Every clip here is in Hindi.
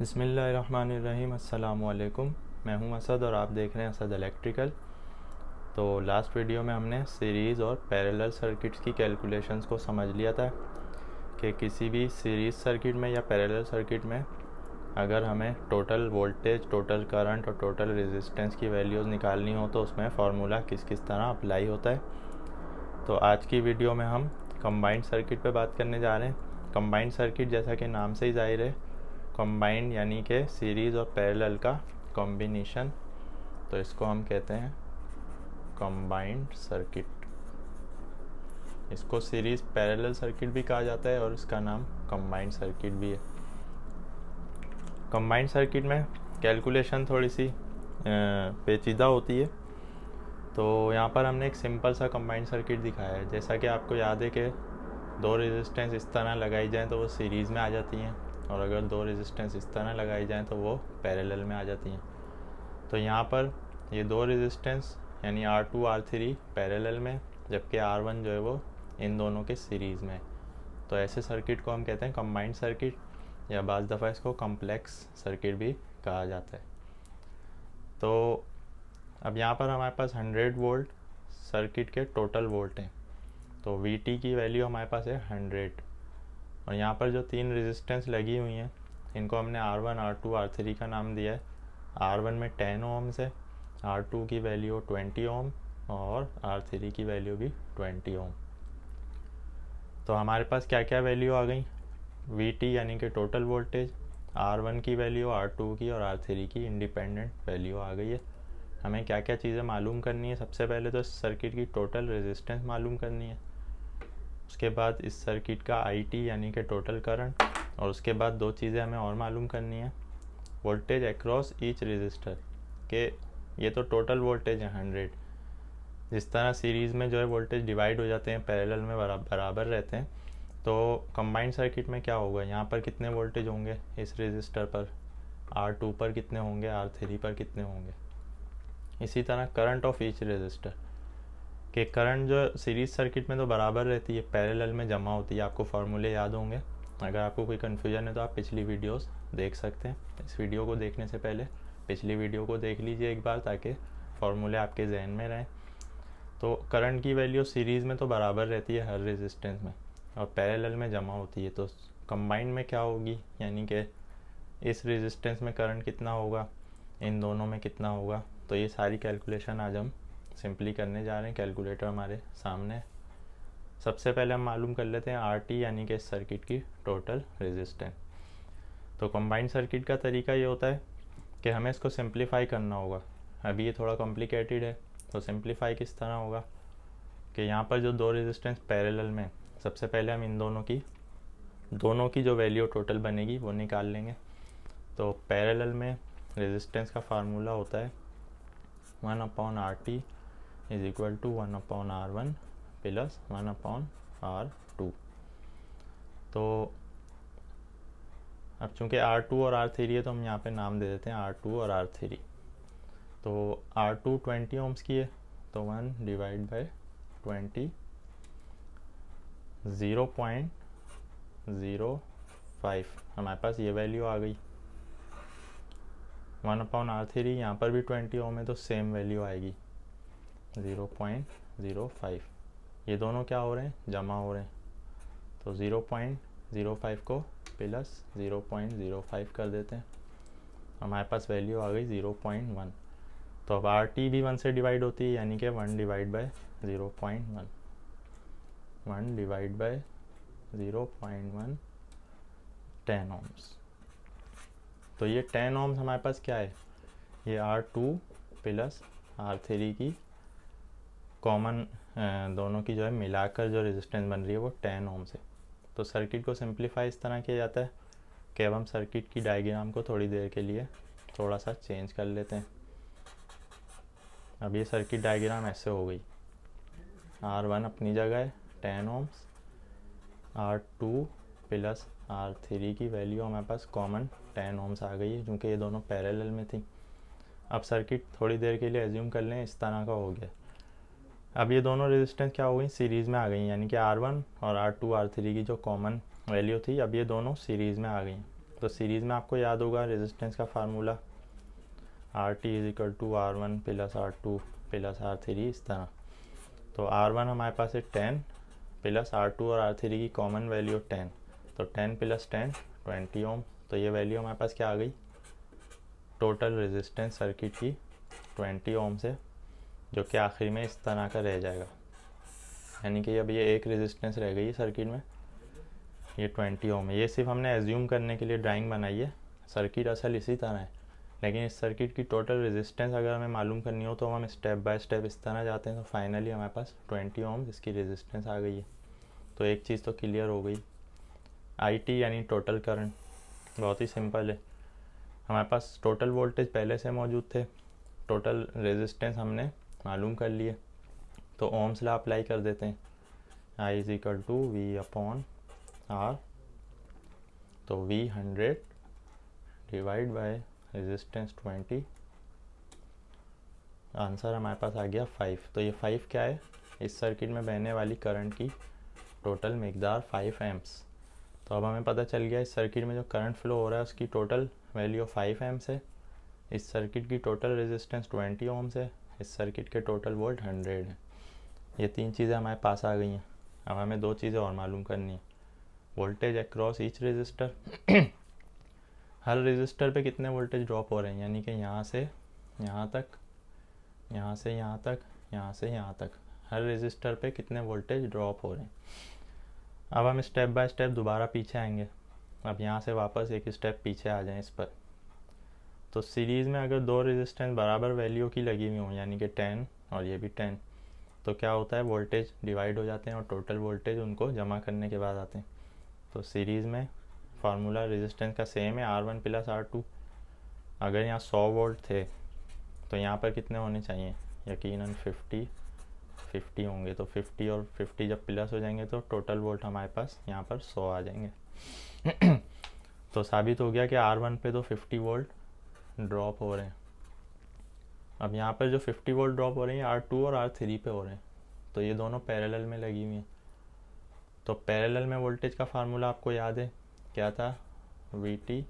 बिस्मिल्लाहिर्रहमानिर्रहीम। अस्सलाम वालेकुम। मैं हूं असद और आप देख रहे हैं असद इलेक्ट्रिकल। तो लास्ट वीडियो में हमने सीरीज़ और पैरेलल सर्किट्स की कैलकुलेशंस को समझ लिया था कि किसी भी सीरीज़ सर्किट में या पैरेलल सर्किट में अगर हमें टोटल वोल्टेज, टोटल करंट और टोटल रेजिस्टेंस की वैल्यूज़ निकालनी हो तो उसमें फार्मूला किस किस तरह अप्लाई होता है। तो आज की वीडियो में हम कंबाइंड सर्किट पे बात करने जा रहे हैं। कंबाइंड सर्किट जैसा कि नाम से ही जाहिर है, कंबाइंड यानी कि सीरीज़ और पैरेलल का कॉम्बिनेशन, तो इसको हम कहते हैं कंबाइंड सर्किट। इसको सीरीज़ पैरेलल सर्किट भी कहा जाता है और इसका नाम कंबाइंड सर्किट भी है। कंबाइंड सर्किट में कैलकुलेशन थोड़ी सी पेचीदा होती है। तो यहाँ पर हमने एक सिंपल सा कंबाइंड सर्किट दिखाया है। जैसा कि आपको याद है कि दो रेजिस्टेंस इस तरह लगाई जाएँ तो वो सीरीज़ में आ जाती हैं, और अगर दो रेजिस्टेंस इस तरह लगाई जाएँ तो वो पैरेलल में आ जाती हैं। तो यहाँ पर ये दो रेजिस्टेंस यानी R2 R3 पैरेलल में, जबकि R1 जो है वो इन दोनों के सीरीज़ में। तो ऐसे सर्किट को हम कहते हैं कंबाइंड सर्किट, या बाज़ दफ़ा इसको कॉम्प्लेक्स सर्किट भी कहा जाता है। तो अब यहाँ पर हमारे पास 100 वोल्ट सर्किट के टोटल वोल्ट हैं। तो VT की वैल्यू हमारे पास है 100, और यहाँ पर जो तीन रेजिस्टेंस लगी हुई हैं इनको हमने R1 R2 R3 का नाम दिया है। R1 में 10 ओम्स है, R2 की वैल्यू 20 ओम और R3 की वैल्यू भी 20 ओम। तो हमारे पास क्या क्या वैल्यू आ गई? VT यानी कि टोटल वोल्टेज, R1 की वैल्यू, R2 की और R3 की इंडिपेंडेंट वैल्यू आ गई है। हमें क्या क्या चीज़ें मालूम करनी है? सबसे पहले तो सर्किट की टोटल रेजिस्टेंस मालूम करनी है, उसके बाद इस सर्किट का IT यानी कि टोटल करंट, और उसके बाद दो चीज़ें हमें और मालूम करनी है, वोल्टेज अक्रॉस ईच रजिस्टर के। ये तो टोटल वोल्टेज है 100। जिस तरह सीरीज़ में जो है वोल्टेज डिवाइड हो जाते हैं, पैरेलल में बराबर रहते हैं, तो कंबाइंड सर्किट में क्या होगा? यहाँ पर कितने वोल्टेज होंगे इस रजिस्टर पर, R2 पर कितने होंगे, R3 पर कितने होंगे। इसी तरह करंट ऑफ ईच रजिस्टर कि करंट जो सीरीज़ सर्किट में तो बराबर रहती है, पैरेलल में जमा होती है। आपको फार्मूले याद होंगे। अगर आपको कोई कन्फ्यूजन है तो आप पिछली वीडियोस देख सकते हैं। इस वीडियो को देखने से पहले पिछली वीडियो को देख लीजिए एक बार, ताकि फार्मूले आपके जहन में रहें। तो करंट की वैल्यू सीरीज़ में तो बराबर रहती है हर रेजिस्टेंस में, और पैरेलल में जमा होती है। तो कंबाइंड में क्या होगी, यानी कि इस रेजिस्टेंस में करंट कितना होगा, इन दोनों में कितना होगा। तो ये सारी कैलकुलेशन आज हम सिंपली करने जा रहे हैं। कैलकुलेटर हमारे सामने। सबसे पहले हम मालूम कर लेते हैं RT यानी कि इस सर्किट की टोटल रेजिस्टेंस। तो कंबाइंड सर्किट का तरीका ये होता है कि हमें इसको सिंप्लीफाई करना होगा। अभी ये थोड़ा कॉम्प्लिकेटेड है, तो सिंप्लीफाई किस तरह होगा कि यहाँ पर जो दो रेजिस्टेंस पैरेलल में, सबसे पहले हम इन दोनों की जो वैल्यू टोटल बनेगी वो निकाल लेंगे। तो पैरेलल में रेजिस्टेंस का फार्मूला होता है 1/RT is equal to 1/R1 plus 1/R2। तो अब चूँकि R2 और R3 है तो हम यहाँ पे नाम दे देते हैं R2 और R3। तो R2 20 ओम्स की है, तो 1/20 0.05 हमारे पास ये वैल्यू आ गई। 1/R3 यहाँ पर भी 20 ओम है तो सेम वैल्यू आएगी 0.05। ये दोनों क्या हो रहे हैं? जमा हो रहे हैं। तो 0.05 को प्लस 0.05 कर देते हैं, हमारे पास वैल्यू आ गई 0.1। तो अब RT भी 1 से डिवाइड होती है, यानी कि 1/0.1, 1/0.1 10 ओम्स। तो ये 10 ओम्स हमारे पास क्या है? ये R2 प्लस R3 की कॉमन दोनों की जो है मिलाकर जो रेजिस्टेंस बन रही है वो 10 ओम्स है। तो सर्किट को सिंप्लीफाई इस तरह किया जाता है कि अब हम सर्किट की डायग्राम को थोड़ी देर के लिए थोड़ा सा चेंज कर लेते हैं। अब ये सर्किट डायग्राम ऐसे हो गई। R1 अपनी जगह है 10 ओम्स, R2 प्लस R3 की वैल्यू हमारे पास कॉमन 10 ओम्स आ गई है, क्योंकि ये दोनों पैरेलल में थी। अब सर्किट थोड़ी देर के लिए एज्यूम कर लें इस तरह का हो गया। अब ये दोनों रेजिस्टेंस क्या हो गई? सीरीज़ में आ गई, यानी कि R1 और R2 R3 की जो कॉमन वैल्यू थी अब ये दोनों सीरीज़ में आ गई। तो सीरीज़ में आपको याद होगा रेजिस्टेंस का formula RT is equal to R1 plus R2 plus R3 इस तरह। तो R1 हमारे पास है 10 प्लस R2 और R3 की कॉमन वैल्यू 10, तो 10 प्लस 10 20 ओम। तो ये वैल्यू हमारे पास क्या आ गई, टोटल रेजिस्टेंस सर्किट की 20 ओम से, जो कि आखिर में इस तरह का रह जाएगा। यानी कि अब ये एक रेजिस्टेंस रह गई है सर्किट में, ये 20 ओम है। ये सिर्फ हमने एज्यूम करने के लिए ड्राइंग बनाई है, सर्किट असल इसी तरह है। लेकिन इस सर्किट की टोटल रेजिस्टेंस अगर हमें मालूम करनी हो तो हम स्टेप बाय स्टेप इस तरह जाते हैं। तो फाइनली हमारे पास 20 ओम इसकी रेजिस्टेंस आ गई है। तो एक चीज़ तो क्लियर हो गई, IT यानी टोटल करंट बहुत ही सिंपल है। हमारे पास टोटल वोल्टेज पहले से मौजूद थे, टोटल रेजिस्टेंस हमने मालूम कर लिए, तो ओम्स लॉ अप्लाई कर देते हैं। I is equal to V upon R। तो V 100 divide by resistance 20, answer हमारे पास आ गया 5। तो ये 5 क्या है, इस सर्किट में बहने वाली करंट की टोटल मिकदार 5 एम्प्स। तो अब हमें पता चल गया इस सर्किट में जो करंट फ्लो हो रहा है उसकी टोटल वैल्यू 5 एम्प्स है। इस सर्किट की टोटल रेजिस्टेंस 20 ओम्स है। इस सर्किट के टोटल वोल्ट 100 है। ये 3 चीज़ें हमारे पास आ गई हैं। अब हमें 2 चीज़ें और मालूम करनी है, वोल्टेज अक्रॉस ईच रेजिस्टर हर रेजिस्टर पे कितने वोल्टेज ड्रॉप हो रहे हैं, यानी कि यहाँ से यहाँ तक, यहाँ से यहाँ तक, यहाँ से यहाँ तक, हर रेजिस्टर पे कितने वोल्टेज ड्रॉप हो रहे हैं। अब हम स्टेप बाय स्टेप दोबारा पीछे आएंगे। अब यहाँ से वापस एक स्टेप पीछे आ जाएं इस पर। तो सीरीज़ में अगर 2 रेजिस्टेंस बराबर वैल्यू की लगी हुई हों, यानी कि 10 और ये भी 10, तो क्या होता है, वोल्टेज डिवाइड हो जाते हैं और टोटल वोल्टेज उनको जमा करने के बाद आते हैं। तो सीरीज़ में फार्मूला रेजिस्टेंस का सेम है, R1 प्लस R2। अगर यहाँ 100 वोल्ट थे तो यहाँ पर कितने होने चाहिए, यकीनन 50 होंगे। तो 50 और 50 जब प्लस हो जाएंगे तो टोटल वोल्ट हमारे पास यहाँ पर 100 आ जाएंगे। तो साबित हो गया कि R1 पे तो 50 वोल्ट ड्रॉप हो रहे हैं। अब यहाँ पर जो 50 वोल्ट ड्रॉप हो रही हैं R2 और R3 पे हो रहे हैं, तो ये दोनों पैरेलल में लगी हुई हैं। तो पैरेलल में वोल्टेज का फार्मूला आपको याद है, क्या था, VT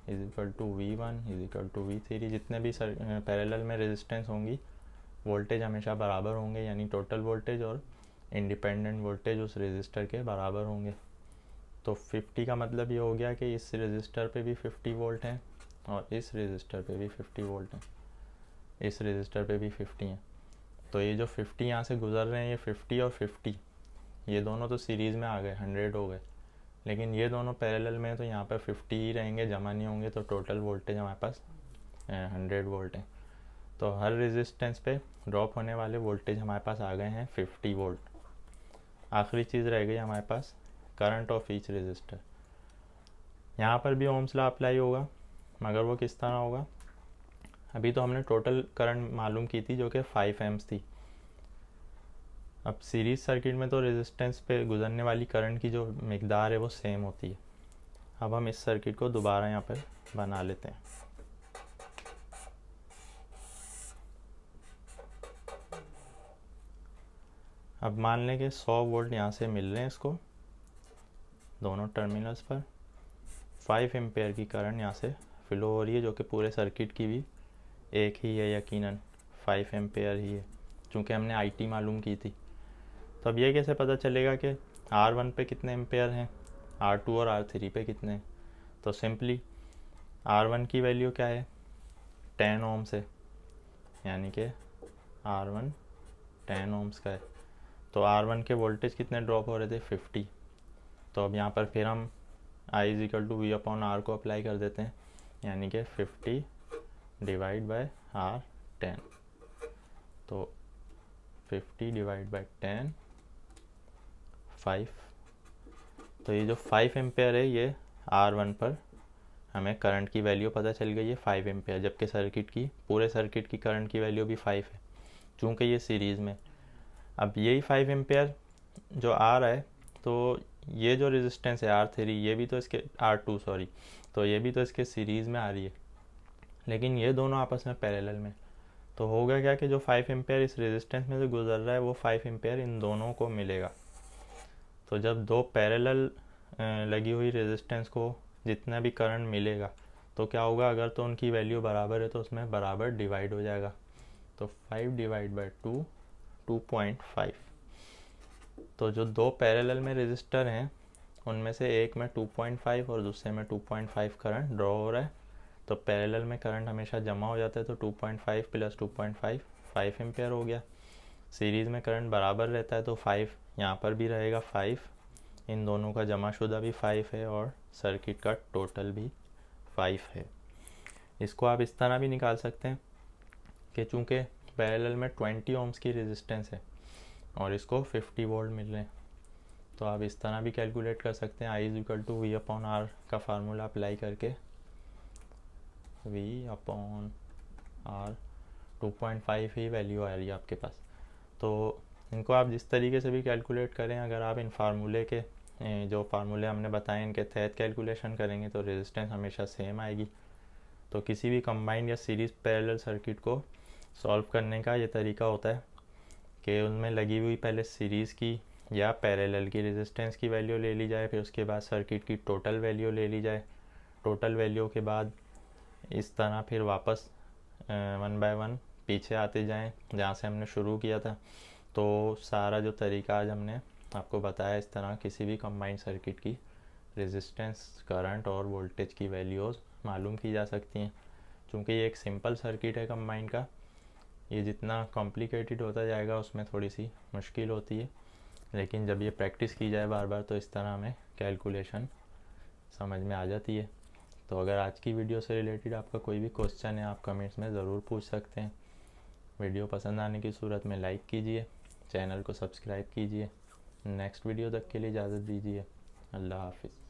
is equal to V1 is equal to V3। जितने भी पैरेलल में रेजिस्टेंस होंगी वोल्टेज हमेशा बराबर होंगे, यानी टोटल वोल्टेज और इंडिपेंडेंट वोल्टेज उस रेजिस्टर के बराबर होंगे। तो 50 का मतलब ये हो गया कि इस रेजिस्टर पे भी 50 वोल्ट हैं और इस रेजिस्टर पे भी 50 वोल्ट हैं, इस रेजिस्टर पे भी 50 हैं। तो ये जो 50 यहाँ से गुजर रहे हैं, ये 50 और 50 ये दोनों तो सीरीज़ में आ गए, 100 हो गए। लेकिन ये दोनों पैरेलल में तो यहाँ पर 50 ही रहेंगे, जमा नहीं होंगे। तो टोटल वोल्टेज हमारे पास 100 वोल्ट है। तो हर रेजिस्टेंस पे ड्रॉप होने वाले वोल्टेज हमारे पास आ गए हैं 50 वोल्ट। आखिरी चीज़ रह गई हमारे पास, करंट ऑफ ईच रेजिस्टर। यहाँ पर भी ओम्स लॉ अप्लाई होगा, मगर वो किस तरह होगा, अभी तो हमने टोटल करंट मालूम की थी जो कि 5 एम्प्स थी। अब सीरीज सर्किट में तो रेजिस्टेंस पे गुजरने वाली करंट की जो मिकदार है वो सेम होती है। अब हम इस सर्किट को दोबारा यहाँ पर बना लेते हैं। अब मान लें कि 100 वोल्ट यहाँ से मिल रहे हैं इसको दोनों टर्मिनल्स पर, 5 एम्पेयर की करंट यहाँ से फ्लो हो रही है, जो कि पूरे सर्किट की भी एक ही है, यकीनन 5 एम्पेयर ही है, चूँकि हमने IT मालूम की थी। तो अब ये कैसे पता चलेगा कि R1 पे कितने एम्पेयर हैं, R2 और R3 पे कितने हैं। तो सिंपली R1 की वैल्यू क्या है, 10 ओम्स है, यानी कि R1 10 ओम्स का है। तो R1 के वोल्टेज कितने ड्रॉप हो रहे थे, 50। तो अब यहाँ पर फिर हम I is equal to V upon R को अप्लाई कर देते हैं, यानी कि 50 डिवाइड बाय R10। तो 50 डिवाइड बाय 10 5। तो ये जो 5 एम्पेयर है ये R1 पर हमें करंट की वैल्यू पता चल गई है 5 एम्पेयर, जबकि सर्किट की पूरे सर्किट की करंट की वैल्यू भी 5 है, चूँकि ये सीरीज़ में। अब यही 5 एम्पेयर जो आ रहा है, तो ये जो रेजिस्टेंस है R3, ये भी तो इसके R2 सॉरी, तो ये भी तो इसके सीरीज़ में आ रही है, लेकिन ये दोनों आपस में पैरेलल में। तो होगा क्या कि जो 5 एम्पेयर इस रेजिस्टेंस में से गुजर रहा है वो 5 एम्पेयर इन दोनों को मिलेगा। तो जब दो पैरेलल लगी हुई रेजिस्टेंस को जितना भी करंट मिलेगा तो क्या होगा, अगर तो उनकी वैल्यू बराबर है तो उसमें बराबर डिवाइड हो जाएगा। तो 5 डिवाइड बाई 2 2.5। तो जो दो पैरेलल में रेजिस्टर हैं उनमें से एक में 2.5 और दूसरे में 2.5 करंट ड्रॉ हो रहा है। तो पैरेलल में करंट हमेशा जमा हो जाता है, तो 2.5 प्लस 2.5 5 एम्पेयर हो गया। सीरीज़ में करंट बराबर रहता है तो 5 यहाँ पर भी रहेगा, 5 इन दोनों का जमाशुदा भी 5 है और सर्किट का टोटल भी 5 है। इसको आप इस तरह भी निकाल सकते हैं कि चूँकि पैरेलल में 20 ओम्स की रेजिस्टेंस है और इसको 50 वोल्ट मिल रहे हैं, तो आप इस तरह भी कैलकुलेट कर सकते हैं। I is equal to V upon R का फार्मूला अप्लाई करके, वी अपॉन आर 2.5 ही वैल्यू आ रही है आपके पास। तो इनको आप जिस तरीके से भी कैलकुलेट करें, अगर आप इन फार्मूले के जो फार्मूले हमने बताए इनके तहत कैलकुलेशन करेंगे तो रेजिस्टेंस हमेशा सेम आएगी। तो किसी भी कंबाइंड या सीरीज़ पैरेलल सर्किट को सॉल्व करने का ये तरीका होता है कि उनमें लगी हुई पहले सीरीज़ की या पैरेलल की रेजिस्टेंस की वैल्यू ले ली जाए, फिर उसके बाद सर्किट की टोटल वैल्यू ले ली जाए। टोटल वैल्यू के बाद इस तरह फिर वापस 1 बाय 1 पीछे आते जाएं जहाँ से हमने शुरू किया था। तो सारा जो तरीका आज हमने आपको बताया, इस तरह किसी भी कंबाइंड सर्किट की रेजिस्टेंस, करंट और वोल्टेज की वैल्यूज़ मालूम की जा सकती हैं। चूँकि ये एक सिंपल सर्किट है कंबाइंड का, ये जितना कॉम्प्लिकेटेड होता जाएगा उसमें थोड़ी सी मुश्किल होती है, लेकिन जब ये प्रैक्टिस की जाए बार बार तो इस तरह हमें कैलकुलेशन समझ में आ जाती है। तो अगर आज की वीडियो से रिलेटेड आपका कोई भी क्वेश्चन है आप कमेंट्स में ज़रूर पूछ सकते हैं। वीडियो पसंद आने की सूरत में लाइक कीजिए, चैनल को सब्सक्राइब कीजिए। नेक्स्ट वीडियो तक के लिए इजाज़त दीजिए। अल्लाह हाफिज़।